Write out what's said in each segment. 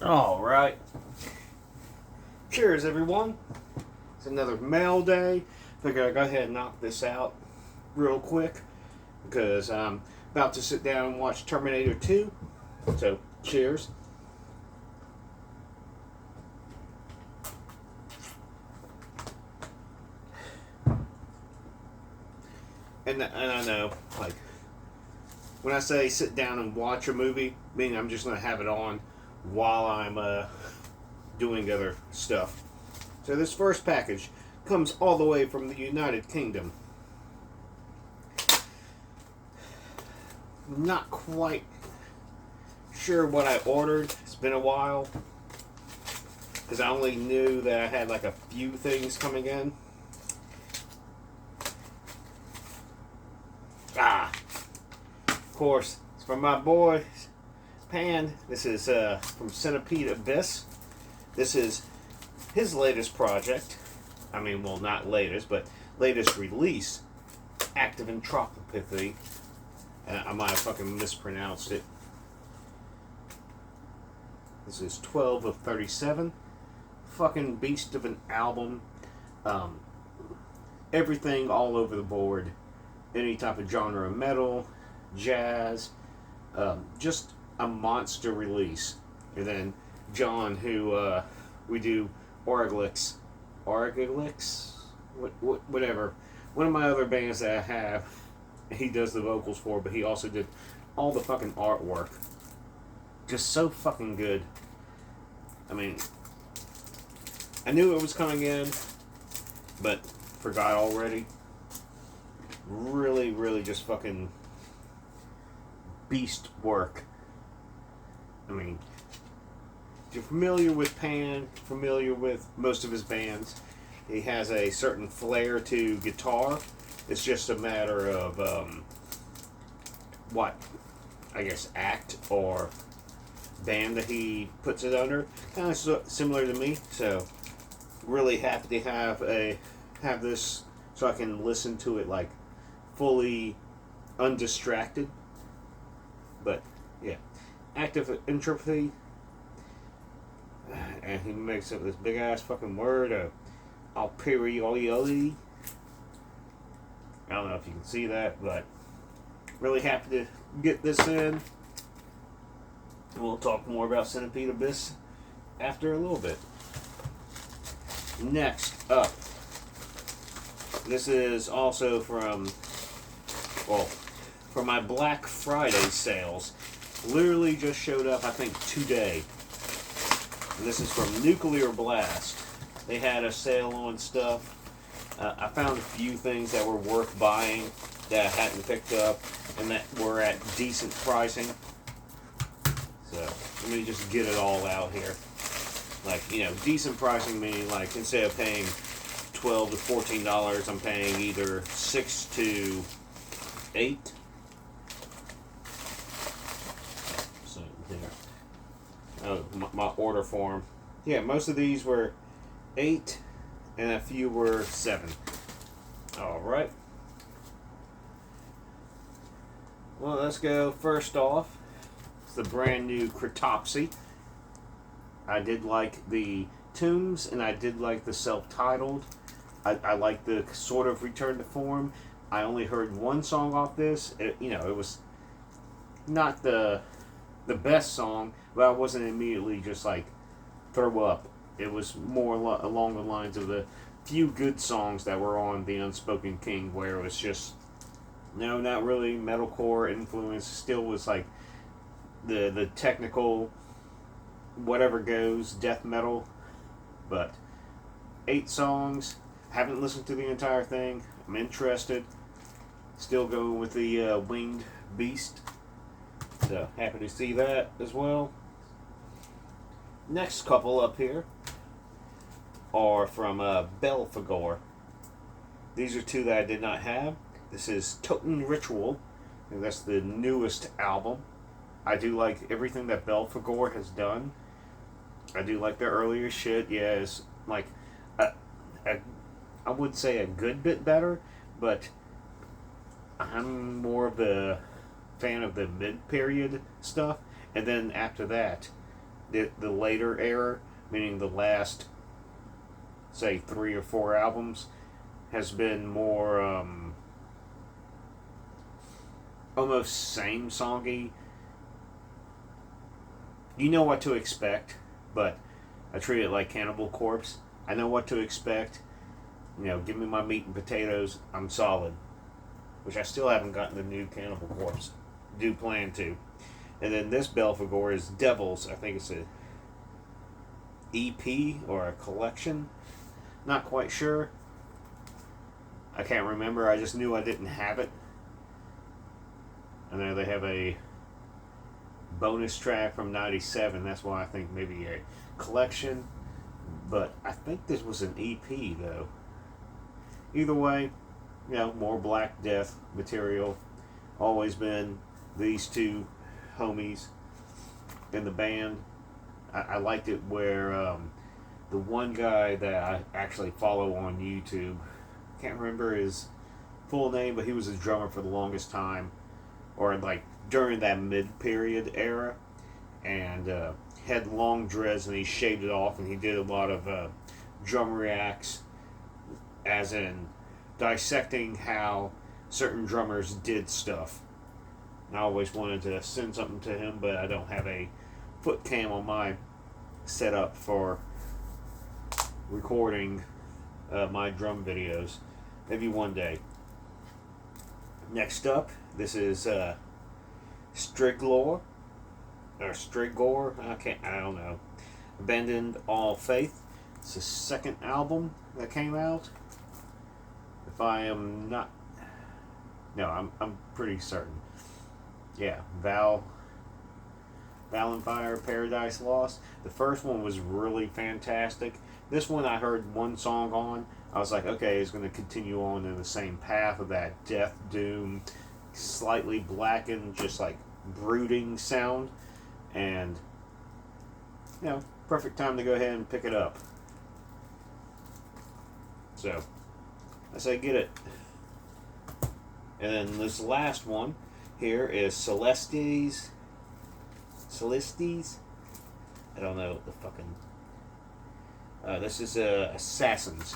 All right. Cheers, everyone. It's another mail day. Figured I'd go ahead and knock this out real quick because I'm about to sit down and watch Terminator 2. So, cheers. And I know, like, when I say sit down and watch a movie, I mean I'm just going to have it on while I'm doing other stuff. So this first package comes all the way from the United Kingdom. Not quite sure what I ordered. It's been a while because I only knew that I had like a few things coming in. Of course, it's from my boy Pan. This is from Centipede Abyss. This is his latest project. I mean, well, not latest, but latest release. Active Entropy. I might have fucking mispronounced it. This is 12 of 37. Fucking beast of an album. Everything all over the board. Any type of genre of metal, jazz, just a monster release. And then John, who we do Orglix, whatever. One of my other bands that I have, he does the vocals for, but he also did all the fucking artwork. Just so fucking good. I mean, I knew it was coming in, but forgot already. Really, really just fucking beast work. I mean, if you're familiar with Pan, familiar with most of his bands, he has a certain flair to guitar. It's just a matter of what, I guess, act or band that he puts it under. Kind of similar to me. So, really happy to have this so I can listen to it like fully undistracted. But yeah, Active Entropy, and he makes up this big ass fucking word of alperioli. I don't know if you can see that, but really happy to get this in. We'll talk more about Centipede Abyss after a little bit. Next up, this is also from my Black Friday sales. Literally just showed up, I think, today. And this is from Nuclear Blast. They had a sale on stuff. I found a few things that were worth buying that I hadn't picked up and that were at decent pricing. So, let me just get it all out here. Like, decent pricing meaning like instead of paying $12 to $14, I'm paying either $6 to $8. So there. Oh, my order form. Yeah, most of these were $8, and a few were $7. All right. Well, let's go. First off, it's the brand new Cryptopsy. I did like the tunes, and I did like the self-titled. I like the sort of return to form. I only heard one song off this. It was not the best song, but I wasn't immediately just like throw up. It was more along the lines of the few good songs that were on The Unspoken King, where it was just not really metalcore influence. Still was like the technical whatever goes death metal, but 8 songs. Haven't listened to the entire thing. I'm interested. Still going with the Winged Beast. So happy to see that as well. Next couple up here are from Belphegor. These are 2 that I did not have. This is Totem Ritual, and that's the newest album. I do like everything that Belphegor has done. I do like their earlier shit. Yeah, it's like I would say a good bit better, but I'm more of the fan of the mid-period stuff. And then after that, the later era, meaning the last, say, 3 or 4 albums, has been more almost same songy. You know what to expect, but I treat it like Cannibal Corpse. I know what to expect. Give me my meat and potatoes. I'm solid. Which I still haven't gotten the new Cannibal Corpse. Do plan to. And then this Belphegor is Devils. I think it's a EP or a collection. Not quite sure. I can't remember. I just knew I didn't have it. I know they have a bonus track from '97. That's why I think maybe a collection. But I think this was an EP though. Either way, more Black Death material. Always been these two homies in the band. I liked it where the one guy that I actually follow on YouTube, can't remember his full name, but he was a drummer for the longest time, or like during that mid-period era, and had long dreads and he shaved it off, and he did a lot of drum reacts, as in dissecting how certain drummers did stuff. And I always wanted to send something to him, but I don't have a foot cam on my setup for recording my drum videos. Maybe one day. Next up, this is Striglor, or Strigor, I don't know. Abandoned All Faith. It's the second album that came out. If I am not, no, I'm pretty certain. Yeah, Valenfire, Paradise Lost. The first one was really fantastic. This one I heard one song on. I was like, okay, it's going to continue on in the same path of that death doom, slightly blackened, just like brooding sound. And, perfect time to go ahead and pick it up. So, I say get it. And then this last one here is Celestes. I don't know the fucking. This is Assassins.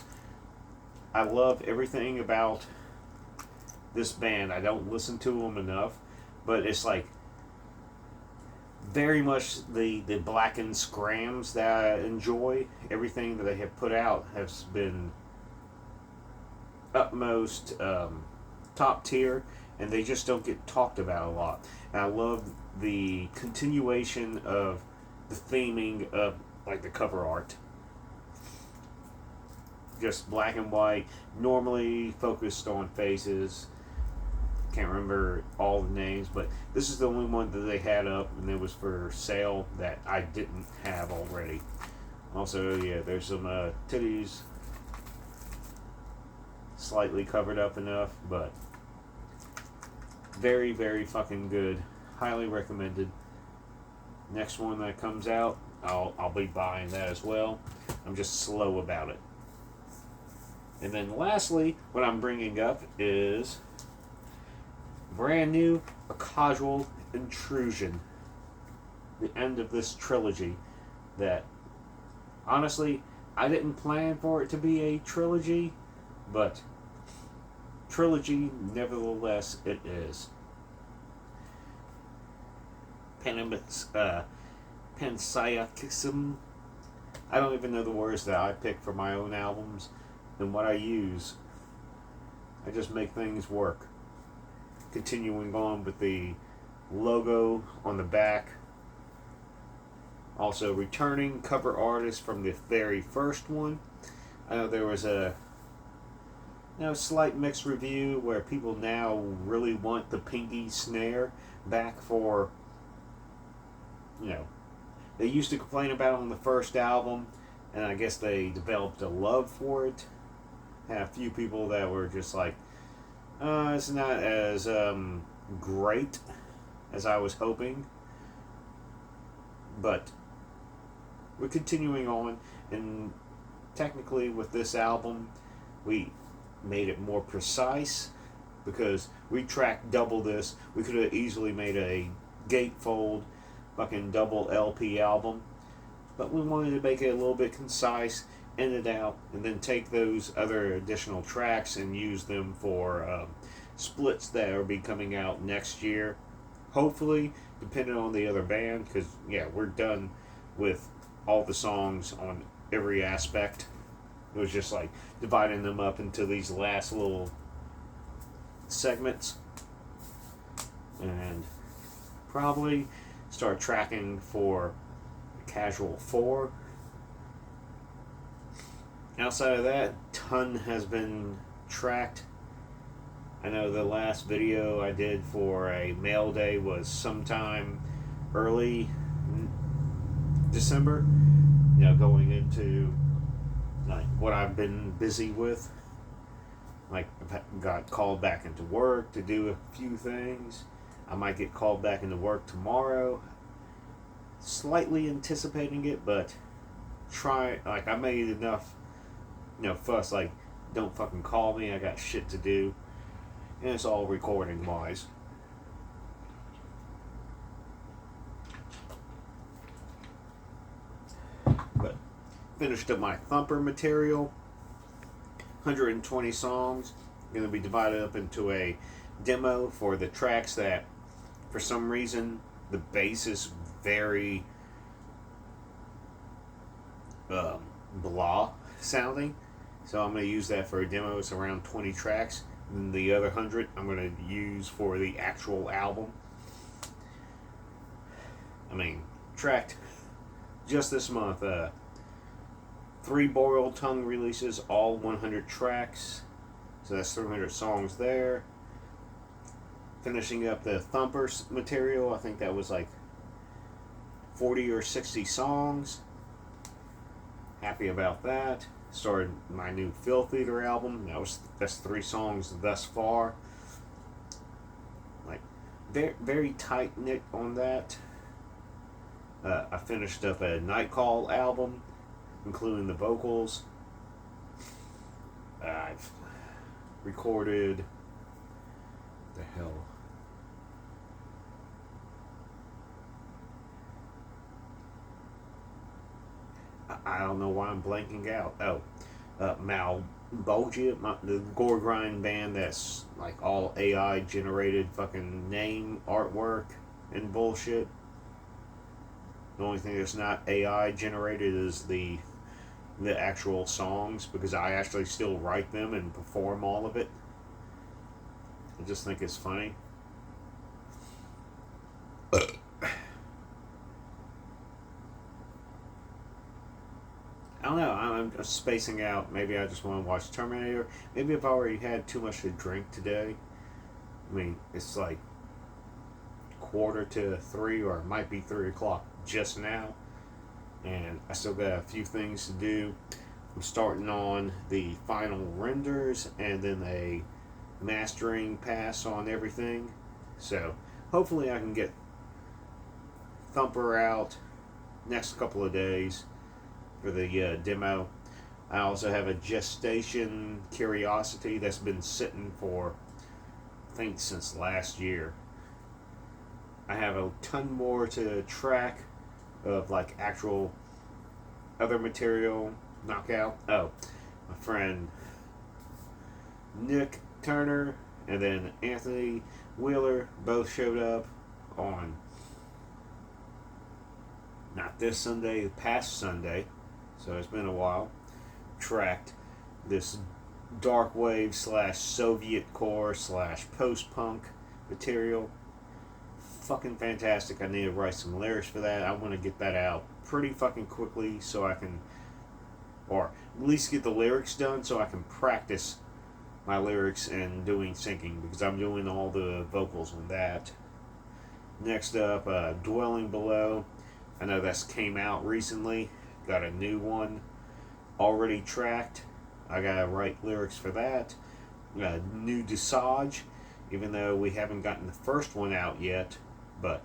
I love everything about this band. I don't listen to them enough, but it's like very much the blackened scrams that I enjoy. Everything that they have put out has been utmost top tier, and they just don't get talked about a lot. And I love the continuation of the theming of like the cover art. Just black and white, normally focused on faces. Can't remember all the names, but this is the only one that they had up, and it was for sale that I didn't have already. Also, yeah, there's some titties slightly covered up enough, but very, very fucking good. Highly recommended. Next one that comes out, I'll be buying that as well. I'm just slow about it. And then lastly, what I'm bringing up is brand new, A Casual Intrusion. The end of this trilogy that, honestly, I didn't plan for it to be a trilogy, but trilogy, nevertheless, it is. Panpsychism. I don't even know the words that I pick for my own albums and what I use. I just make things work. Continuing on with the logo on the back. Also returning cover artist from the very first one. I know there was a slight mixed review where people now really want the Pinky snare back for, they used to complain about it on the first album, and I guess they developed a love for it. Had a few people that were just like, it's not as great as I was hoping. But we're continuing on, and technically with this album, we made it more precise because we tracked double this. We could have easily made a gatefold fucking double LP album, but we wanted to make it a little bit concise, end it out, and then take those other additional tracks and use them for splits that will be coming out next year. Hopefully, depending on the other band, because yeah, we're done with all the songs on every aspect. It was just like dividing them up into these last little segments, and probably start tracking for Casual 4. Outside of that, ton has been tracked. I know the last video I did for a Mailday was sometime early December. You know, going into like what I've been busy with. Like, I got called back into work to do a few things. I might get called back into work tomorrow. Slightly anticipating it, but I made enough, fuss, like, don't fucking call me, I got shit to do. And it's all recording wise. But finished up my Thumper material. 120 songs. Going to be divided up into a demo for the tracks that, for some reason, the bass is very blah sounding. So I'm going to use that for a demo. It's around 20 tracks. And the other 100 I'm going to use for the actual album. I mean, tracked just this month. 3 Boiled Tongue releases, all 100 tracks. So that's 300 songs there. Finishing up the Thumpers material, I think that was like 40 or 60 songs. Happy about that. Started my new Filth Eater album. That's 3 songs thus far. Like, very, very tight knit on that. I finished up a Night Call album, including the vocals. I've recorded the hell. I don't know why I'm blanking out. Mailday, the gore grind band that's like all AI generated fucking name artwork and bullshit. The only thing that's not AI generated is the actual songs, because I actually still write them and perform all of it. I just think it's funny. I don't know. I'm just spacing out. Maybe I just want to watch Terminator. Maybe I've already had too much to drink today. I mean, it's like 2:45, or it might be 3 o'clock just now. And I still got a few things to do. I'm starting on the final renders and then a mastering pass on everything. So hopefully I can get Thumper out next couple of days for the demo. I also have a Gestation Curiosity that's been sitting for, I think, since last year. I have a ton more to track of like actual other material knockout. Oh, my friend Nick Turner and then Anthony Wheeler both showed up on not this Sunday, the past Sunday. So it's been a while. Tracked this dark wave / Soviet core / post punk material. Fucking fantastic. I need to write some lyrics for that. I want to get that out pretty fucking quickly so I can, or at least get the lyrics done so I can practice my lyrics and doing syncing, because I'm doing all the vocals on that. Next up, Dwelling Below. I know that's came out recently. Got a new one already tracked. I gotta write lyrics for that. New Dosage, even though we haven't gotten the first one out yet, but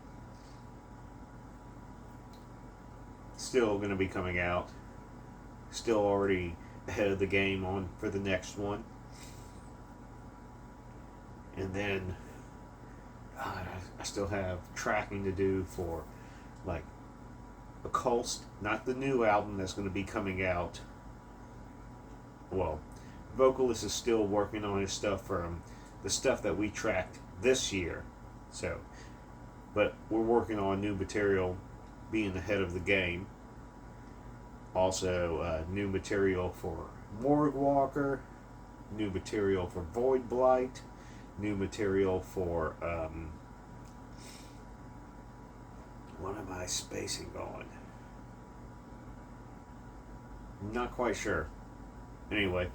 still gonna be coming out. Still already ahead of the game on for the next one. And then God, I still have tracking to do for like Occult, not the new album that's going to be coming out. Well, vocalist is still working on his stuff from the stuff that we tracked this year. So, but we're working on new material, being ahead of the game. Also, new material for Morgue Walker, new material for Void Blight, new material for what am I spacing on? Not quite sure. Anyway,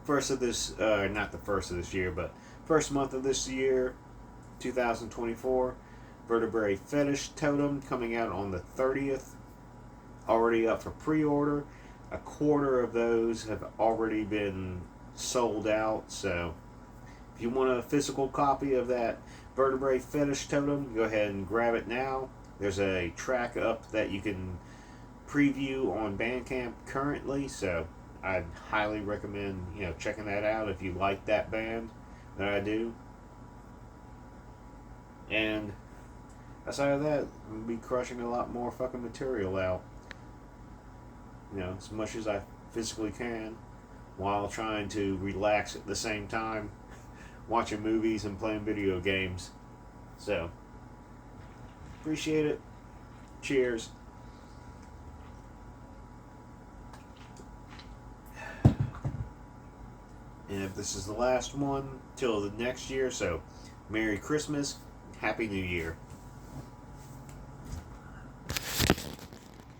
first of this, not the first of this year, but first month of this year, 2024, Vertebrae Fetish Totem coming out on the 30th. Already up for pre-order. A quarter of those have already been sold out, so if you want a physical copy of that Vertebrae Fetish Totem, go ahead and grab it now. There's a track up that you can preview on Bandcamp currently, so I'd highly recommend checking that out if you like that band that I do. And aside of that, I'm gonna be crushing a lot more fucking material out. As much as I physically can, while trying to relax at the same time, watching movies and playing video games. So, appreciate it. Cheers. And if this is the last one till the next year, so Merry Christmas, Happy New Year.